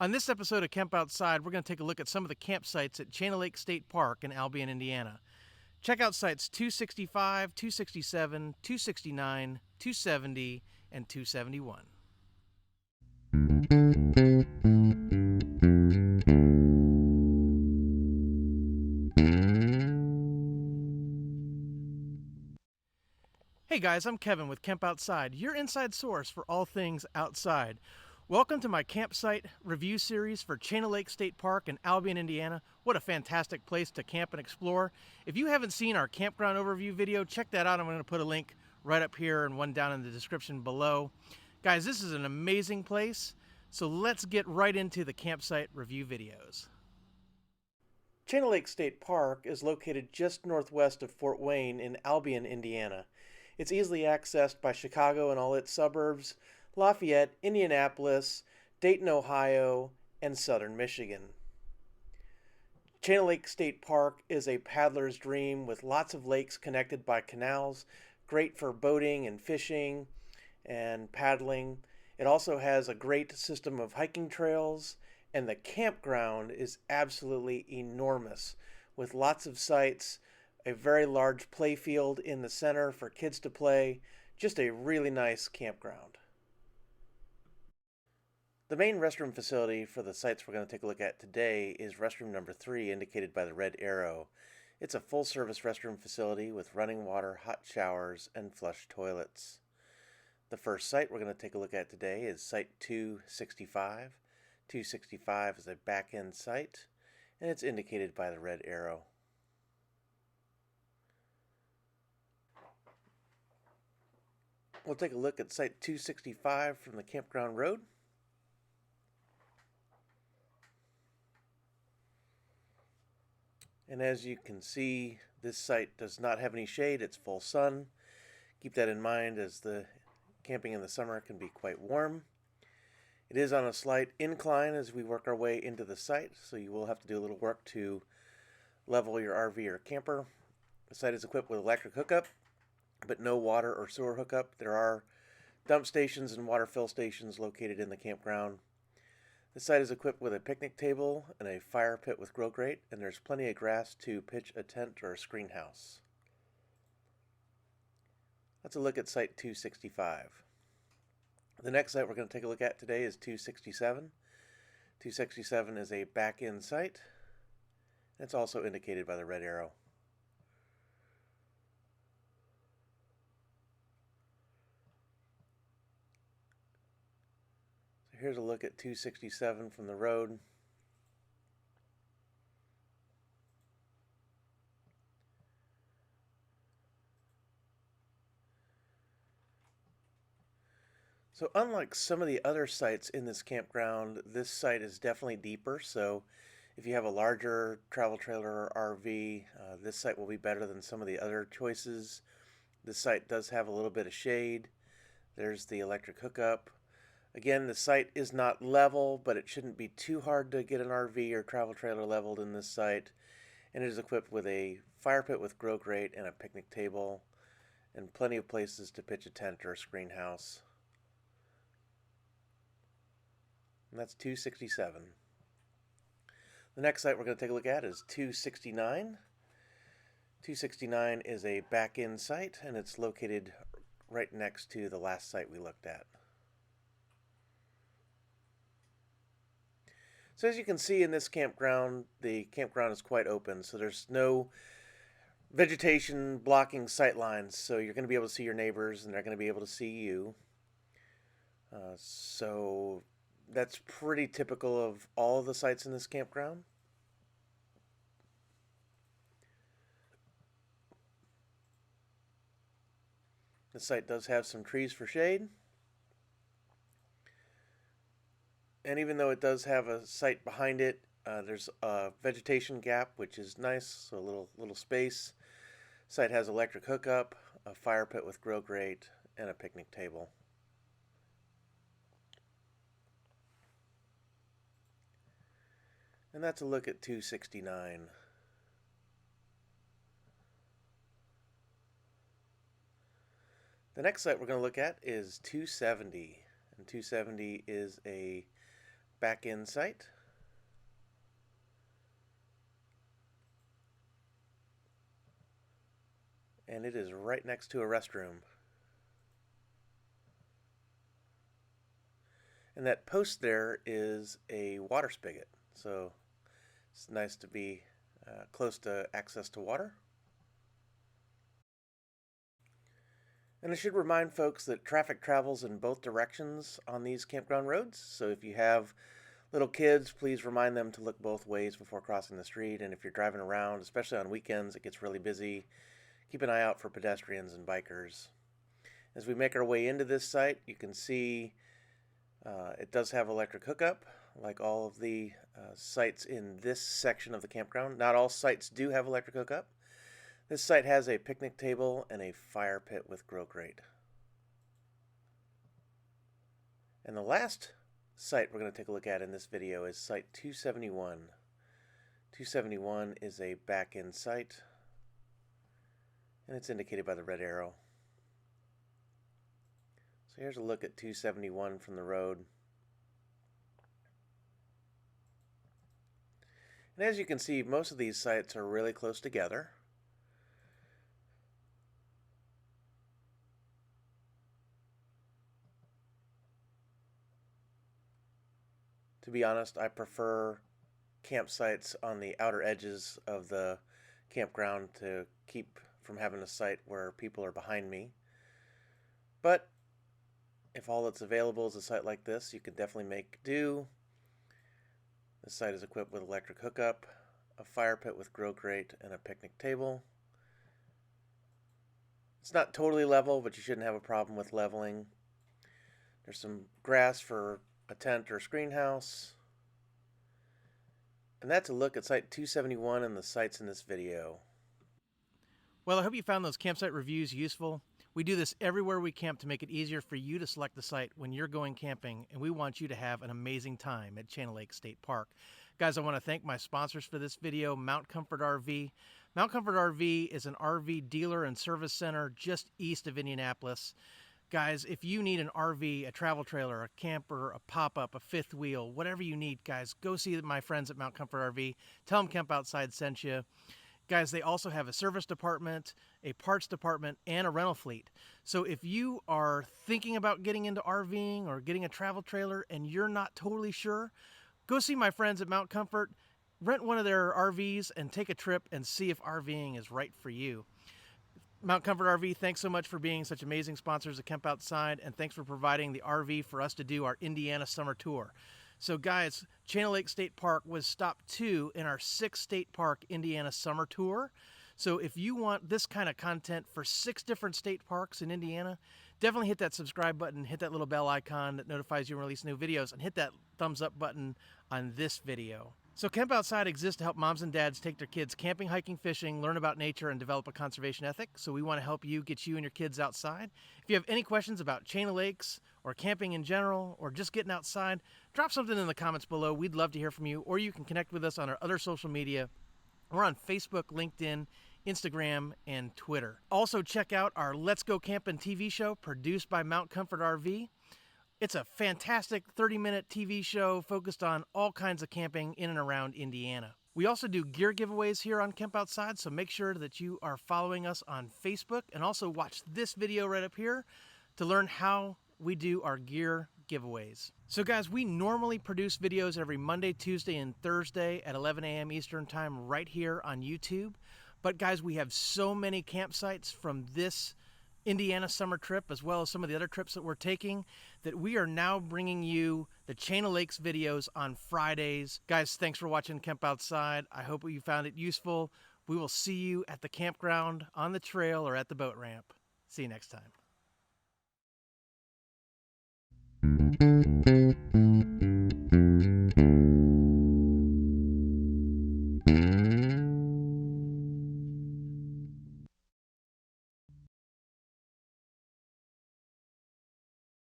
On this episode of Camp Outside, we're going to take a look at some of the campsites at Chain Lake State Park in Albion, Indiana. Check out sites 265, 267, 269, 270, and 271. Hey guys, I'm Kevin with Camp Outside, your inside source for all things outside. Welcome to my campsite review series for Chain Lake State Park in Albion, Indiana. What a fantastic place to camp and explore. If you haven't seen our campground overview video, check that out. I'm going to put a link right up here and one down in the description below. Guys, this is an amazing place, so let's get right into the campsite review videos. Chain Lake State Park is located just northwest of Fort Wayne in Albion, Indiana. It's easily accessed by Chicago and all its suburbs, Lafayette, Indianapolis, Dayton, Ohio, and southern Michigan. Chain Lake State Park is a paddler's dream with lots of lakes connected by canals, great for boating and fishing and paddling. It also has a great system of hiking trails, and the campground is absolutely enormous with lots of sites, a very large play field in the center for kids to play, just a really nice campground. The main restroom facility for the sites we're going to take a look at today is restroom number 3, indicated by the red arrow. It's a full-service restroom facility with running water, hot showers, and flush toilets. The first site we're going to take a look at today is Site 265. 265 is a back-end site, and it's indicated by the red arrow. We'll take a look at Site 265 from the campground road. And as you can see, this site does not have any shade, it's full sun. Keep that in mind as the camping in the summer can be quite warm. It is on a slight incline as we work our way into the site, so you will have to do a little work to level your RV or camper. The site is equipped with electric hookup, but no water or sewer hookup. There are dump stations and water fill stations located in the campground. The site is equipped with a picnic table and a fire pit with grill grate, and there's plenty of grass to pitch a tent or a screen house. Let's look at Site 265. The next site we're going to take a look at today is 267. 267 is a back-end site. It's also indicated by the red arrow. So here's a look at 267 from the road. So unlike some of the other sites in this campground, this site is definitely deeper. So if you have a larger travel trailer or RV, this site will be better than some of the other choices. This site does have a little bit of shade. There's the electric hookup. Again, the site is not level, but it shouldn't be too hard to get an RV or travel trailer leveled in this site. And it is equipped with a fire pit with grill grate and a picnic table, and plenty of places to pitch a tent or a screen house. And that's 267. The next site we're going to take a look at is 269. 269 is a back-end site, and it's located right next to the last site we looked at. So as you can see in this campground, the campground is quite open, so there's no vegetation blocking sight lines, so you're going to be able to see your neighbors and they're going to be able to see you. So that's pretty typical of all of the sites in this campground. The site does have some trees for shade. And even though it does have a site behind it, there's a vegetation gap, which is nice, so a little space. Site has electric hookup, a fire pit with grill grate, and a picnic table. And that's a look at 269. The next site we're going to look at is 270. And 270 is a back-in site. And it is right next to a restroom. And that post there is a water spigot, so it's nice to be close to access to water. And I should remind folks that traffic travels in both directions on these campground roads, so if you have little kids, please remind them to look both ways before crossing the street. And if you're driving around, especially on weekends, it gets really busy. Keep an eye out for pedestrians and bikers. As we make our way into this site, you can see it does have electric hookup, like all of the sites in this section of the campground. Not all sites do have electric hookup. This site has a picnic table and a fire pit with grill grate. And the last site we're going to take a look at in this video is site 271. 271 is a back-end site, and it's indicated by the red arrow. So here's a look at 271 from the road. And as you can see, most of these sites are really close together. To be honest, I prefer campsites on the outer edges of the campground to keep from having a site where people are behind me. But if all that's available is a site like this, you can definitely make do. This site is equipped with electric hookup, a fire pit with grill grate, and a picnic table. It's not totally level, but you shouldn't have a problem with leveling. There's some grass for a tent or screen house. And that's a look at site 271 and the sites in this video. Well, I hope you found those campsite reviews useful. We do this everywhere we camp to make it easier for you to select the site when you're going camping, and we want you to have an amazing time at Channel Lake State Park. Guys, I want to thank my sponsors for this video, Mount Comfort RV. Mount Comfort RV is an RV dealer and service center just east of Indianapolis. Guys, if you need an RV, a travel trailer, a camper, a pop-up, a fifth wheel, whatever you need, guys, go see my friends at Mount Comfort RV. Tell them Camp Outside sent you. Guys, they also have a service department, a parts department, and a rental fleet. So if you are thinking about getting into RVing or getting a travel trailer and you're not totally sure, go see my friends at Mount Comfort, rent one of their RVs, and take a trip and see if RVing is right for you. Mount Comfort RV, thanks so much for being such amazing sponsors of Camp Outside, and thanks for providing the RV for us to do our Indiana summer tour. So guys, Channel Lake State Park was stop 2 in our 6-state park Indiana summer tour. So if you want this kind of content for 6 different state parks in Indiana, definitely hit that subscribe button, hit that little bell icon that notifies you when we release new videos, and hit that thumbs up button on this video. So Camp Outside exists to help moms and dads take their kids camping, hiking, fishing, learn about nature, and develop a conservation ethic. So we want to help you get you and your kids outside. If you have any questions about chain of lakes or camping in general or just getting outside, drop something in the comments below. We'd love to hear from you, or you can connect with us on our other social media. We're on Facebook, LinkedIn, Instagram, and Twitter. Also check out our Let's Go Campin' TV show produced by Mount Comfort RV. It's a fantastic 30-minute TV show focused on all kinds of camping in and around Indiana. We also do gear giveaways here on Camp Outside, so make sure that you are following us on Facebook, and also watch this video right up here to learn how we do our gear giveaways. So guys, we normally produce videos every Monday, Tuesday, and Thursday at 11 a.m. Eastern Time right here on YouTube. But guys, we have so many campsites from this Indiana summer trip, as well as some of the other trips that we're taking, that we are now bringing you the Chain of Lakes videos on Fridays. Guys, thanks for watching Camp Outside. I hope you found it useful. We will see you at the campground, on the trail, or at the boat ramp. See you next time.